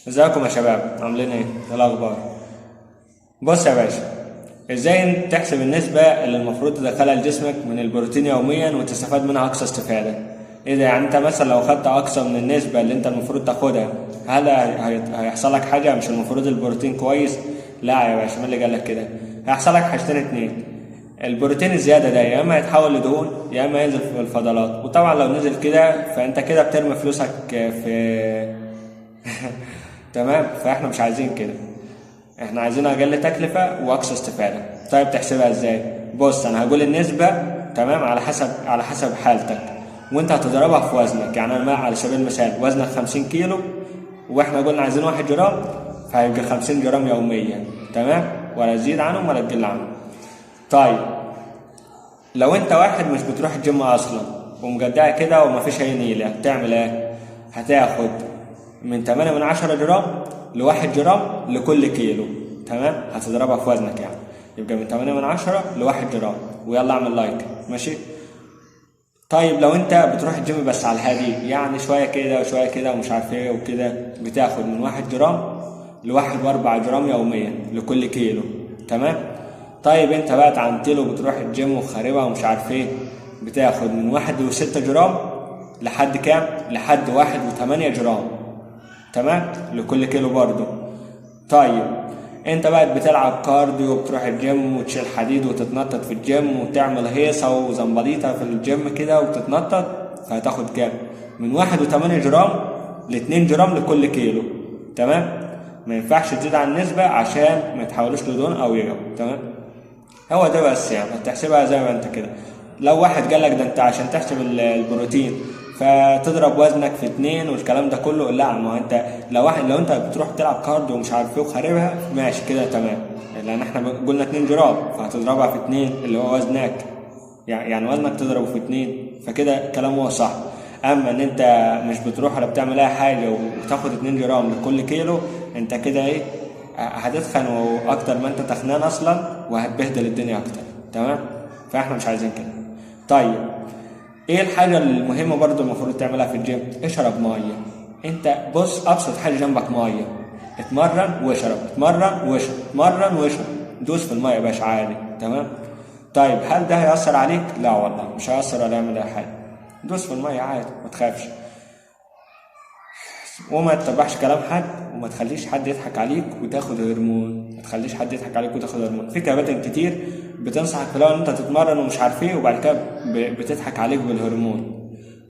ازيكم يا شباب، عاملين ايه؟ ايه الاخبار؟ بص يا باشا، ازاي تحسب النسبة اللي المفروض تدخلها لجسمك من البروتين يوميا وتستفاد منها اقصى استفادة؟ ايه ده؟ يعني انت مثلا لو خدت اقصى من النسبة اللي انت المفروض تاخدها، هل هيحصل لك حاجة؟ مش المفروض البروتين كويس؟ لا يا باشا، مين اللي قالك كده؟ هيحصل لك حاجتين اتنين. البروتين الزيادة ده يا اما يتحول لدهون يا اما ينزل في الفضلات، وطبعا لو نزل كده فانت كده بترمي فلوسك في تمام. فاحنا مش عايزين كده، احنا عايزين اقل تكلفه واقصى استفاده. طيب تحسبها ازاي؟ بص، انا هقول النسبه تمام على حسب حالتك، وانت هتضربها في وزنك. يعني انا على سبيل المثال وزنك 50 كيلو واحنا قلنا عايزين 1 جرام، فهيبقى 50 جرام يوميا. تمام، ولا تزيد عنهم ولا تقل عنهم. طيب لو انت واحد مش بتروح الجيم اصلا ومجدع كده ومفيش اي نيله، هتعمل ايه؟ هتاخد من 8 من 10 جرام لواحد جرام لكل كيلو. تمام، هتضربها في وزنك يعني، يبقى من 8 من 10 لواحد جرام. ويلا اعمل لايك، ماشي؟ طيب لو انت بتروح الجيم بس على الهادي، يعني شويه كده وشويه كده ومش عارف ايه وكده، بتاخد من 1 جرام لواحد واربع جرام يوميا لكل كيلو. تمام. طيب انت بقى اتعنتله وبتروح الجيم وخاربها ومش عارف ايه، بتاخد من 1.6 جرام لحد كام؟ لحد 1.8 جرام. تمام، لكل كيلو برضه. طيب انت بقى بتلعب كارديو وبتروح الجيم وتشيل حديد وتتنطط في الجيم وتعمل هيصة وزنبليطة في الجيم كده وتتنطط، فهتاخد كام؟ من 1.8 جرام ل2 جرام لكل كيلو. تمام، ما ينفعش تزيد عن النسبة عشان ما يتحولوش لدهون او يجوا. تمام، هو ده بس. يعني هتحسبها زي ما انت كده. لو واحد قالك ده انت عشان تحسب البروتين فتضرب وزنك في 2 والكلام ده كله، لا. ما هو انت لو انت بتروح تلعب كارد ومش عارف ايه وخاربها، ماشي كده تمام، لان احنا قلنا 2 جرام فهتضربها في 2 اللي هو وزنك. يعني وزنك تضربه في 2، فكده كلامه هو صح. اما ان انت مش بتروح ولا بتعمل اي حاجه وتاخد 2 جرام لكل كيلو، انت كده ايه؟ هتتخن اكتر ما انت تخنان اصلا، وهتبهدل الدنيا اكتر. تمام، فاحنا مش عايزين كده. طيب ايه الحاجه المهمه برضو المفروض تعملها في الجيم؟ اشرب ميه. انت بص، ابسط حاجه جنبك ميه، اتمرن واشرب، اتمرن واشرب، اتمرن واشرب، دوس في الميه يا باشا عادي. تمام. طيب هل ده هيأثر عليك؟ لا والله مش هيأثر ولا يعمل اي حاجه. دوس في الميه عادي، ما تخافش. وما تتبعش كلام حد، وما تخليش حد يضحك عليك وتاخد هرمون. ما تخليش حد يضحك عليك وتاخد هرمون. في كباتن كتير بتنصحك في الاول ان انت تتمرن ومش عارف ايه، وبعد كده بتضحك عليك بالهرمون.